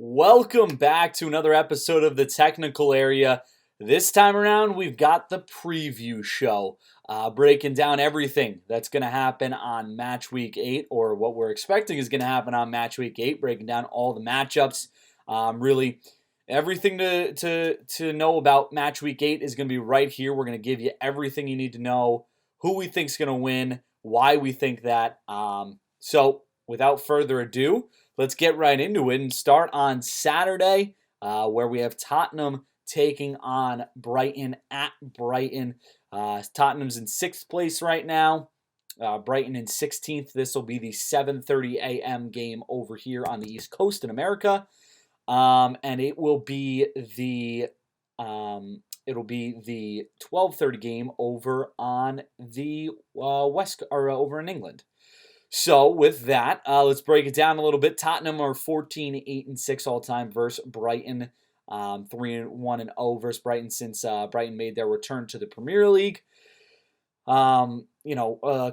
Welcome back to another episode of the Technical Area. This time around, we've got the preview show, breaking down everything that's going to happen on Match Week 8, or what we're expecting is going to happen on Match Week 8, breaking down all the matchups. Really, everything to know about Match Week 8 is going to be right here. We're going to give you everything you need to know, who we think is going to win, why we think that. So, without further ado, let's get right into it and start on Saturday, where we have Tottenham taking on Brighton at Brighton. Tottenham's in 6th place right now. Brighton in 16th. This will be the 7:30 a.m. game over here on the East Coast in America, and it will be the 12:30 game over on the west or over in England. So with that, let's break it down a little bit. Tottenham are 14-8-6 all time versus Brighton, 3-1-0 versus Brighton since Brighton made their return to the Premier League. A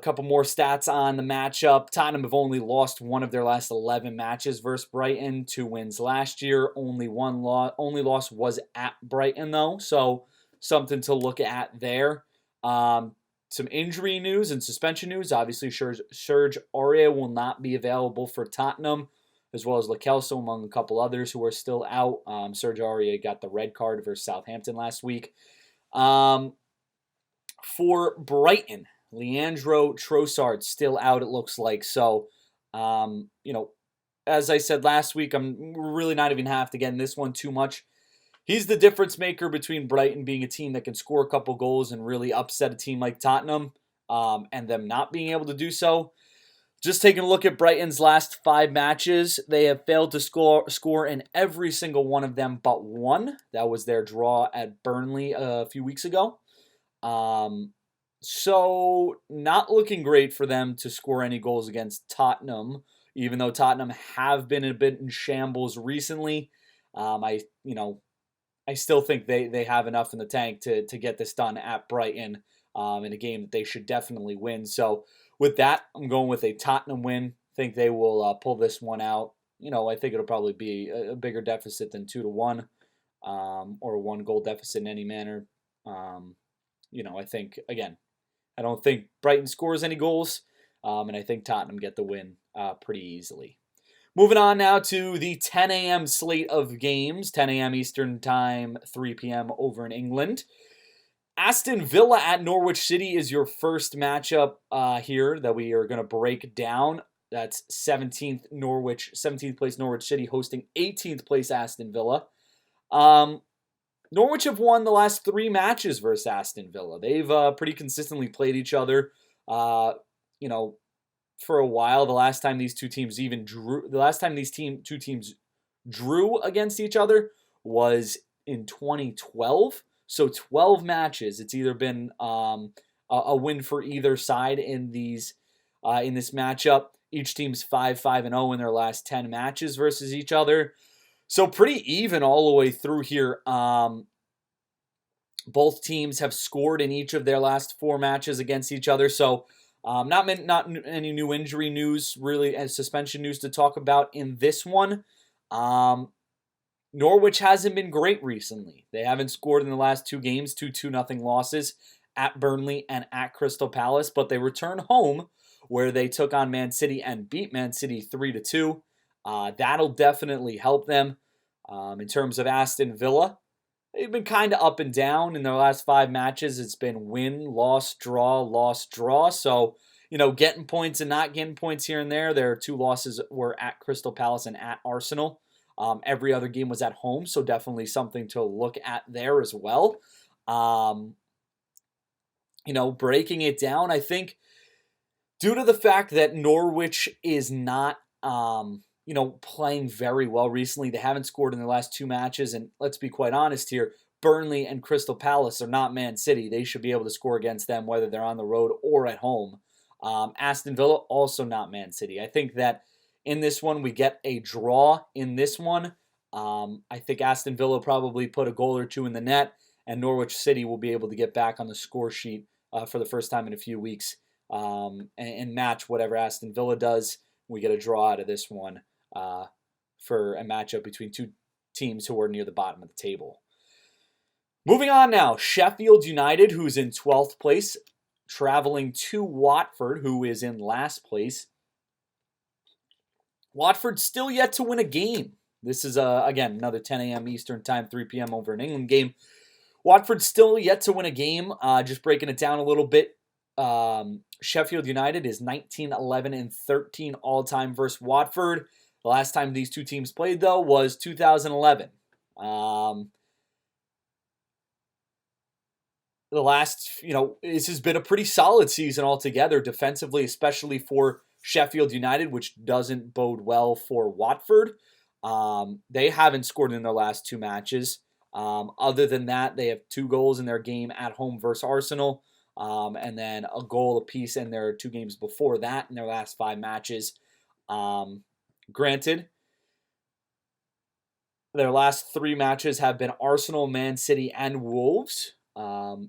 couple more stats on the matchup. Tottenham have only lost one of their last 11 matches versus Brighton. 2 wins last year. Only loss was at Brighton though, so something to look at there. Some injury news and suspension news. Obviously, Serge Aurier will not be available for Tottenham, as well as Lo Celso, among a couple others who are still out. Serge Aurier got the red card versus Southampton last week. For Brighton, Leandro Trossard still out, it looks like. So, as I said last week, I'm really not even have to get in this one too much. He's the difference maker between Brighton being a team that can score a couple goals and really upset a team like Tottenham, and them not being able to do so. Just taking a look at Brighton's last 5 matches, they have failed to score in every single one of them but one. That was their draw at Burnley a few weeks ago. So not looking great for them to score any goals against Tottenham, even though Tottenham have been a bit in shambles recently. I still think they have enough in the tank to get this done at Brighton in a game that they should definitely win. So with that, I'm going with a Tottenham win. I think they will pull this one out. I think it'll probably be a bigger deficit than 2-1, or a 1-goal deficit in any manner. I think, again, I don't think Brighton scores any goals, and I think Tottenham get the win pretty easily. Moving on now to the 10 a.m. slate of games, 10 a.m. Eastern Time, 3 p.m. over in England. Aston Villa at Norwich City is your first matchup here that we are going to break down. That's 17th place Norwich City hosting 18th place Aston Villa. Norwich have won the last 3 matches versus Aston Villa. They've pretty consistently played each other. For a while, the last time these two teams drew against each other was in 2012. So 12 matches. It's either been a win for either side in this matchup. Each team's 5-5-0 in their last 10 matches versus each other. So pretty even all the way through here. Both teams have scored in each of their last 4 matches against each other. So not any new injury news, really, and suspension news to talk about in this one. Norwich hasn't been great recently. They haven't scored in the last 2 games, 2-0 losses at Burnley and at Crystal Palace, but they return home where they took on Man City and beat Man City 3-2. That'll definitely help them. In terms of Aston Villa, they've been kind of up and down in their last 5 matches. It's been win, loss, draw, loss, draw. So, getting points and not getting points here and there. Their 2 losses were at Crystal Palace and at Arsenal. Every other game was at home, so definitely something to look at there as well. Breaking it down, I think due to the fact that Norwich is not playing very well recently. They haven't scored in their last 2 matches, and let's be quite honest here, Burnley and Crystal Palace are not Man City. They should be able to score against them whether they're on the road or at home. Aston Villa, also not Man City. I think that in this one, we get a draw in this one. I think Aston Villa probably put a goal or 2 in the net, and Norwich City will be able to get back on the score sheet for the first time in a few weeks and match whatever Aston Villa does. We get a draw out of this one. for a matchup between two teams who are near the bottom of the table. Moving on now, Sheffield United, who's in 12th place, traveling to Watford, who is in last place. Watford still yet to win a game. This is, again, another 10 a.m. Eastern Time, 3 p.m. over in England game. Watford still yet to win a game. Just breaking it down a little bit. Sheffield United is 19, 11, and 13 all-time versus Watford. The last time these two teams played, though, was 2011. This has been a pretty solid season altogether, defensively, especially for Sheffield United, which doesn't bode well for Watford. They haven't scored in their last two matches. Other than that, they have 2 goals in their game at home versus Arsenal, and then a goal apiece in their 2 games before that in their last 5 matches. Granted, their last 3 matches have been Arsenal, Man City, and Wolves.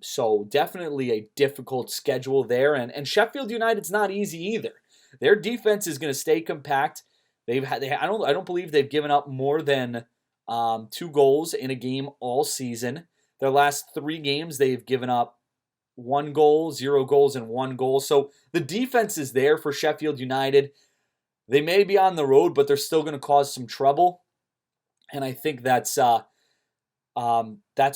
So definitely a difficult schedule there. And Sheffield United's not easy either. Their defense is going to stay compact. I don't believe they've given up more than 2 goals in a game all season. Their last 3 games, they've given up 1 goal, 0 goals, and 1 goal. So the defense is there for Sheffield United. They may be on the road, but they're still going to cause some trouble. And I think that's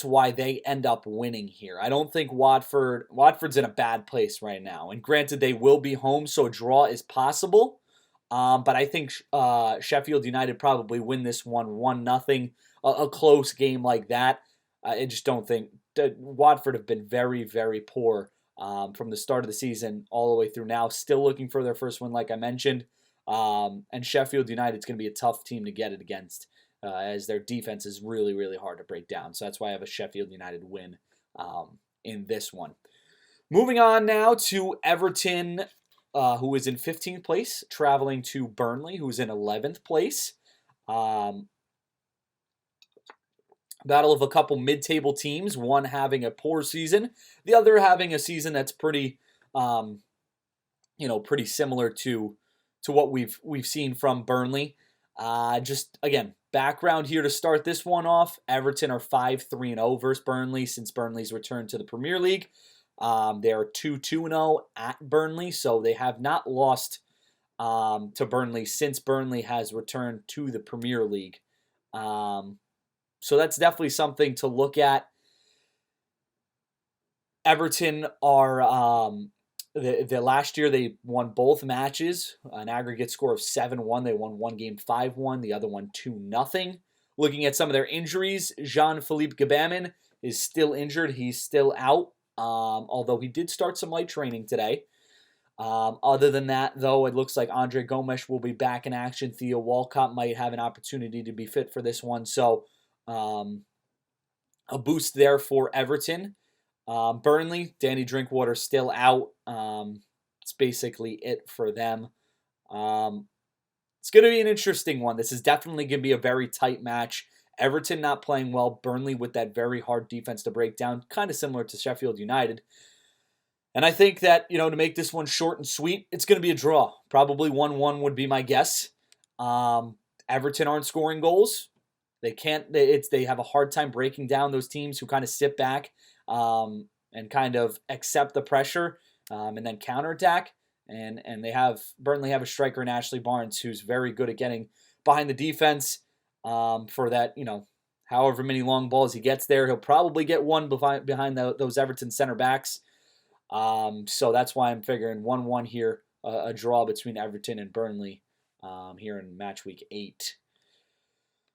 why they end up winning here. I don't think Watford's in a bad place right now. And granted, they will be home, so a draw is possible. But I think Sheffield United probably win this one 1-0. A close game like that. I just don't think Watford have been very, very poor from the start of the season all the way through now. Still looking for their first win, like I mentioned. And Sheffield United's going to be a tough team to get it against, as their defense is really, really hard to break down. So that's why I have a Sheffield United win in this one. Moving on now to Everton, who is in 15th place, traveling to Burnley, who's in 11th place. Battle of a couple mid-table teams, one having a poor season, the other having a season that's pretty similar to what we've seen from Burnley. Just again, background here to start this one off. Everton are 5-3-0 versus Burnley since Burnley's return to the Premier League. They are 2-2-0 at Burnley, so they have not lost to Burnley since Burnley has returned to the Premier League. So that's definitely something to look at. Everton are the last year they won both matches, an aggregate score of 7-1. They won one game 5-1, the other one 2-0. Looking at some of their injuries, Jean-Philippe Gbamin is still injured. He's still out, although he did start some light training today. Other than that, though, it looks like Andre Gomes will be back in action. Theo Walcott might have an opportunity to be fit for this one. So a boost there for Everton. Burnley, Danny Drinkwater still out. It's basically it for them. It's going to be an interesting one. This is definitely going to be a very tight match. Everton not playing well. Burnley with that very hard defense to break down, kind of similar to Sheffield United. And I think that, to make this one short and sweet, it's going to be a draw. Probably 1-1 would be my guess. Everton aren't scoring goals. They can't. They have a hard time breaking down those teams who kind of sit back and kind of accept the pressure and then counterattack. And Burnley have a striker in Ashley Barnes who's very good at getting behind the defense for that, however many long balls he gets there. He'll probably get one behind those Everton center backs. So that's why I'm figuring 1-1 here, a draw between Everton and Burnley here in match week 8.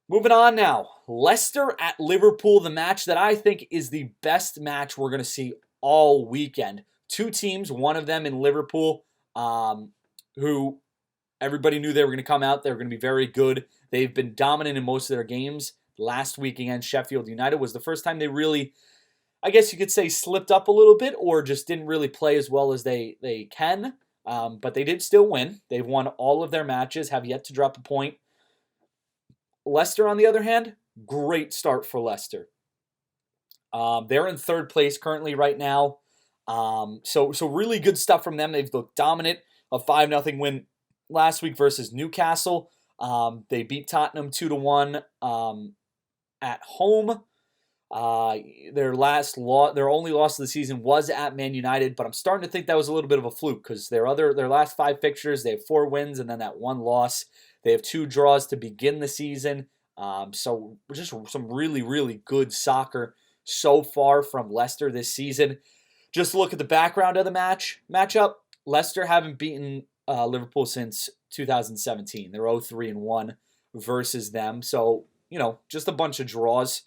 Moving on now, Leicester at Liverpool, the match that I think is the best match we're going to see all weekend. 2 teams, one of them in Liverpool, who everybody knew they were going to come out. They were going to be very good. They've been dominant in most of their games. Last week against Sheffield United was the first time they really, I guess you could say, slipped up a little bit or just didn't really play as well as they can. But they did still win. They've won all of their matches, have yet to drop a point. Leicester, on the other hand, great start for Leicester. They're in 3rd place currently right now. So really good stuff from them. They've looked dominant. A 5-0 win last week versus Newcastle. They beat Tottenham 2-1 at home. Their only loss of the season was at Man United, but I'm starting to think that was a little bit of a fluke because their last 5 fixtures, they have 4 wins and then that 1 loss. They have 2 draws to begin the season. So just some really, really good soccer so far from Leicester this season. Just look at the background of the matchup. Leicester haven't beaten Liverpool since 2017. They're 0-3-1 versus them. So, just a bunch of draws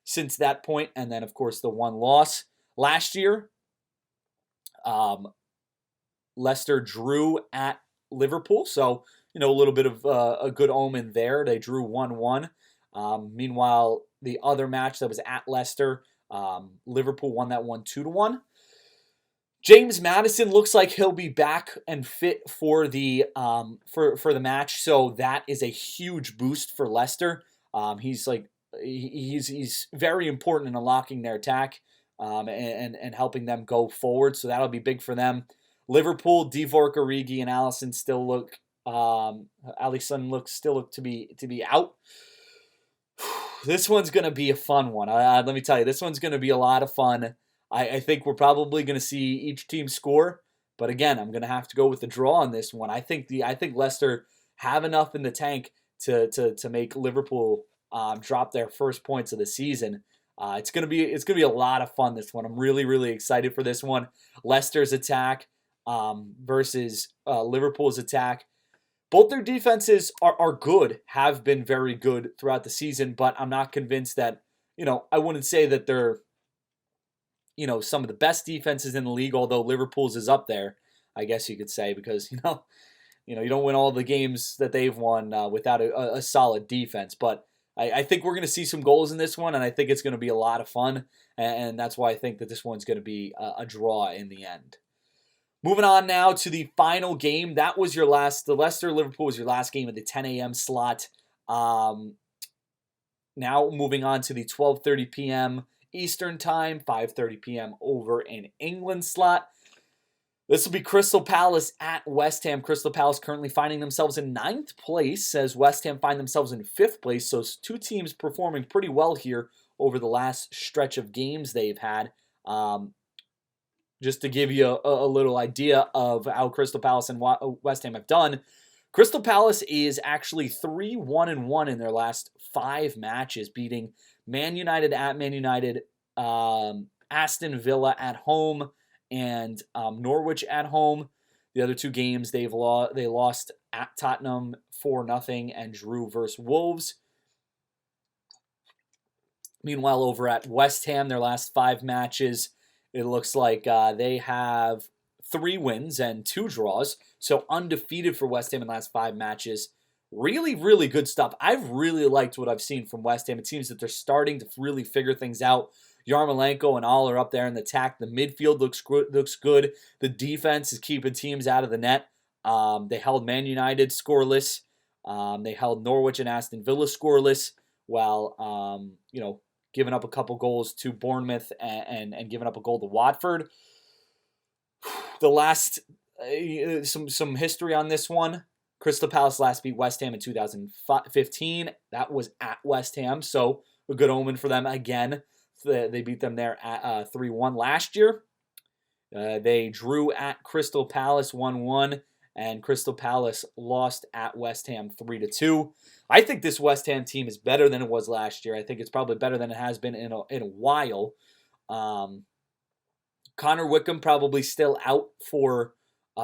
since that point. And then, of course, the 1 loss. Last year, Leicester drew at Liverpool. So, a little bit of a good omen there. They drew 1-1. Meanwhile, the other match that was at Leicester, Liverpool won that one 2-1. James Maddison looks like he'll be back and fit for the for the match, so that is a huge boost for Leicester. He's very important in unlocking their attack and helping them go forward. So that'll be big for them. Liverpool, Divock Origi and Alisson still look to be out. This one's going to be a fun one. Let me tell you, this one's going to be a lot of fun. I think we're probably going to see each team score, but again, I'm going to have to go with the draw on this one. I think Leicester have enough in the tank to make Liverpool drop their first points of the season. It's gonna be a lot of fun, this one. I'm really, really excited for this one. Leicester's attack versus Liverpool's attack. Both their defenses are good, have been very good throughout the season, but I'm not convinced that, I wouldn't say that they're, some of the best defenses in the league, although Liverpool's is up there, I guess you could say, because, you don't win all the games that they've won without a solid defense. But I think we're going to see some goals in this one, and I think it's going to be a lot of fun, and that's why I think that this one's going to be a draw in the end. Moving on now to the final game. That was the Leicester-Liverpool was your last game of the 10 a.m. slot. Now moving on to the 12:30 p.m. Eastern Time, 5:30 p.m. over in England slot. This will be Crystal Palace at West Ham. Crystal Palace currently finding themselves in 9th place as West Ham find themselves in 5th place. So 2 teams performing pretty well here over the last stretch of games they've had. Just to give you a little idea of how Crystal Palace and West Ham have done, Crystal Palace is actually 3-1-1 in their last 5 matches, beating Man United at Man United, Aston Villa at home, and Norwich at home. The other 2 games they lost at Tottenham 4-0 and drew versus Wolves. Meanwhile, over at West Ham, their last 5 matches, it looks like they have 3 wins and 2 draws. So undefeated for West Ham in the last 5 matches. Really, really good stuff. I've really liked what I've seen from West Ham. It seems that they're starting to really figure things out. Yarmolenko and all are up there in the attack. The midfield looks good. The defense is keeping teams out of the net. They held Man United scoreless. They held Norwich and Aston Villa scoreless while, giving up a couple goals to Bournemouth and giving up a goal to Watford. The last, some history on this one. Crystal Palace last beat West Ham in 2015. That was at West Ham, so a good omen for them again. They beat them there at 3-1 last year. They drew at Crystal Palace 1-1, and Crystal Palace lost at West Ham 3-2. I think this West Ham team is better than it was last year. I think it's probably better than it has been in a while. Connor Wickham probably still out for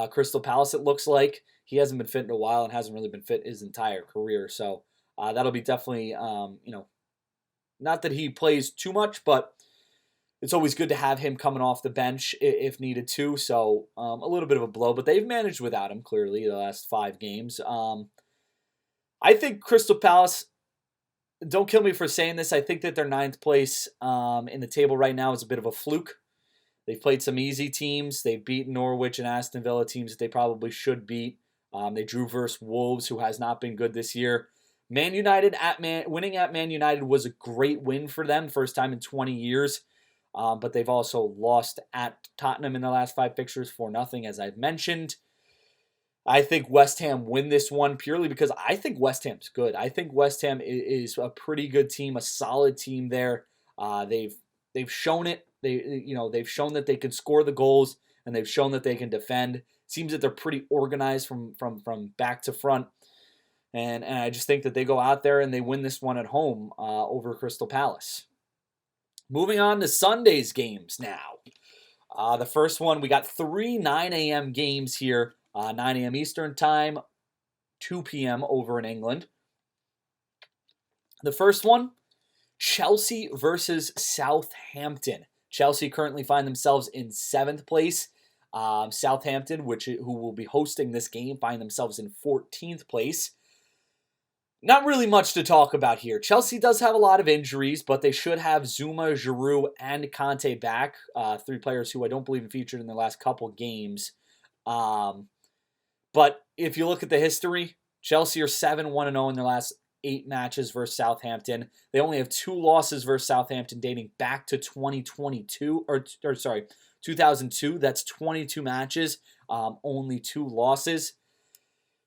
Crystal Palace, it looks like. He hasn't been fit in a while and hasn't really been fit his entire career. So that'll be definitely, not that he plays too much, but it's always good to have him coming off the bench if needed to. So a little bit of a blow, but they've managed without him, clearly, the last 5 games. I think Crystal Palace, don't kill me for saying this, I think that their 9th place in the table right now is a bit of a fluke. They've played some easy teams. They've beaten Norwich and Aston Villa, teams that they probably should beat. They drew versus Wolves, who has not been good this year. Man United winning at Man United was a great win for them, first time in 20 years. But they've also lost at Tottenham in the last 5 fixtures 4-0, as I've mentioned. I think West Ham win this one purely because I think West Ham's good. I think West Ham is a pretty good team, a solid team there. They've shown it. They've shown that they can score the goals and they've shown that they can defend. Seems that they're pretty organized from back to front. And I just think that they go out there and they win this one at home over Crystal Palace. Moving on to Sunday's games now. The first one, we got 3 9 a.m. games here. 9 a.m. Eastern Time, 2 p.m. over in England. The first one, Chelsea versus Southampton. Chelsea currently find themselves in 7th place. Southampton, who will be hosting this game, find themselves in 14th place. Not really much to talk about here. Chelsea does have a lot of injuries, but they should have Zuma, Giroud, and Kanté back. 3 players who I don't believe have featured in the last couple games. But if you look at the history, Chelsea are 7-1-0 in their last 8 matches versus Southampton. They only have 2 losses versus Southampton dating back to 2022, or 2002. That's 22 matches, only 2 losses.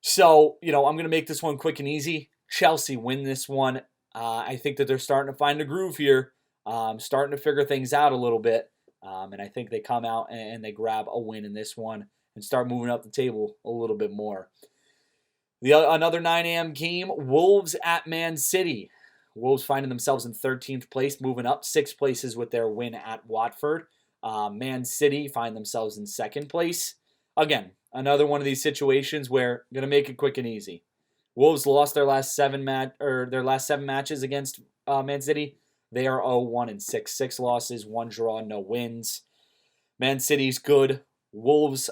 So, I'm going to make this one quick and easy. Chelsea win this one. I think that they're starting to find a groove here, starting to figure things out a little bit. And I think they come out and they grab a win in this one and start moving up the table a little bit more. Another 9 a.m. game, Wolves at Man City. Wolves finding themselves in 13th place, moving up 6 places with their win at Watford. Man City find themselves in 2nd place. Again, another one of these situations where I'm going to make it quick and easy. Wolves lost their last 7 matches against Man City. They are 0-1-6, 6 losses, 1 draw, no wins. Man City's good. Wolves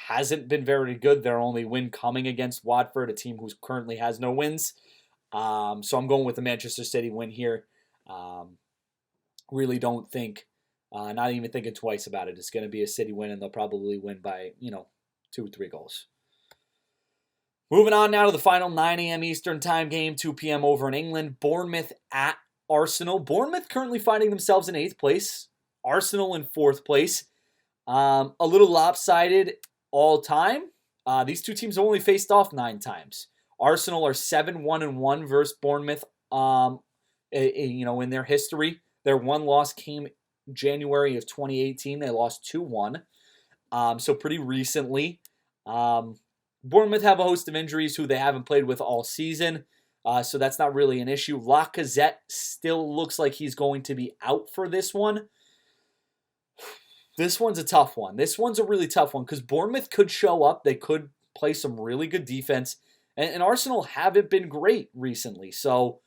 hasn't been very good. Their only win coming against Watford, a team who currently has no wins. So I'm going with the Manchester City win here. Really don't think, not even thinking twice about it. It's going to be a City win, and they'll probably win by, 2 or 3 goals. Moving on now to the final 9 a.m. Eastern Time game, 2 p.m. over in England. Bournemouth at Arsenal. Bournemouth currently finding themselves in 8th place. Arsenal in 4th place. A little lopsided all time. These 2 teams have only faced off 9 times. Arsenal are 7-1-1 versus Bournemouth. In their history, their 1 loss came January of 2018. They lost 2-1. So pretty recently. Bournemouth have a host of injuries who they haven't played with all season. So that's not really an issue. Lacazette still looks like he's going to be out for this one. This one's a tough one. This one's a really tough one because Bournemouth could show up. They could play some really good defense. And Arsenal haven't been great recently. So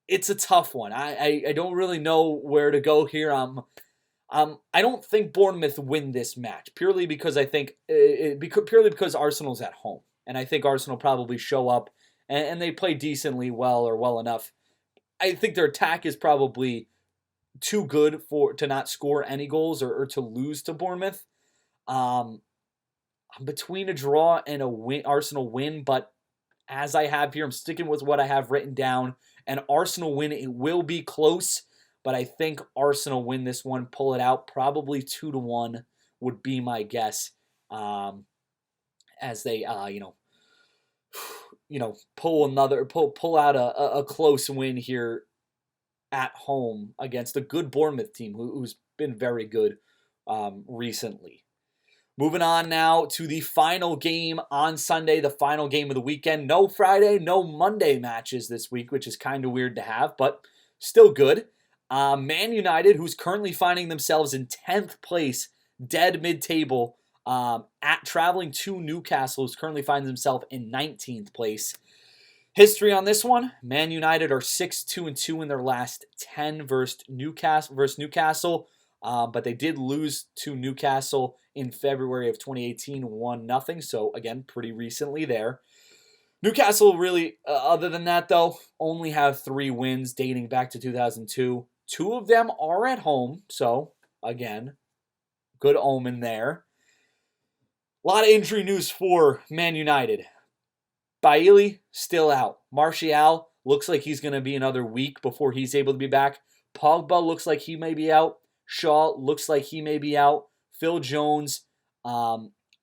it's a tough one. I don't really know where to go here. I don't think Bournemouth win this match purely because I think because Arsenal's at home, and I think Arsenal probably show up and they play decently well enough. I think their attack is probably too good to not score any goals or to lose to Bournemouth. I'm between a draw and a win, Arsenal win, but as I have here, I'm sticking with what I have written down. An Arsenal win, it will be close. But I think Arsenal win this one, pull it out. Probably 2-1 would be my guess. As they, pull out a close win here at home against a good Bournemouth team who's been very good recently. Moving on now to the final game on Sunday, the final game of the weekend. No Friday, no Monday matches this week, which is kind of weird to have, but still good. Man United, who's currently finding themselves in 10th place, dead mid-table, at traveling to Newcastle, who's currently finds himself in 19th place. History on this one, Man United are 6-2-2 in their last 10 versus Newcastle, but they did lose to Newcastle in February of 2018, 1-0, so again, pretty recently there. Newcastle really, other than that though, only have 3 wins dating back to 2002. 2 of them are at home, so again, good omen there. A lot of injury news for Man United. Bailey still out. Martial looks like he's going to be another week before he's able to be back. Pogba looks like he may be out. Shaw looks like he may be out. Phil Jones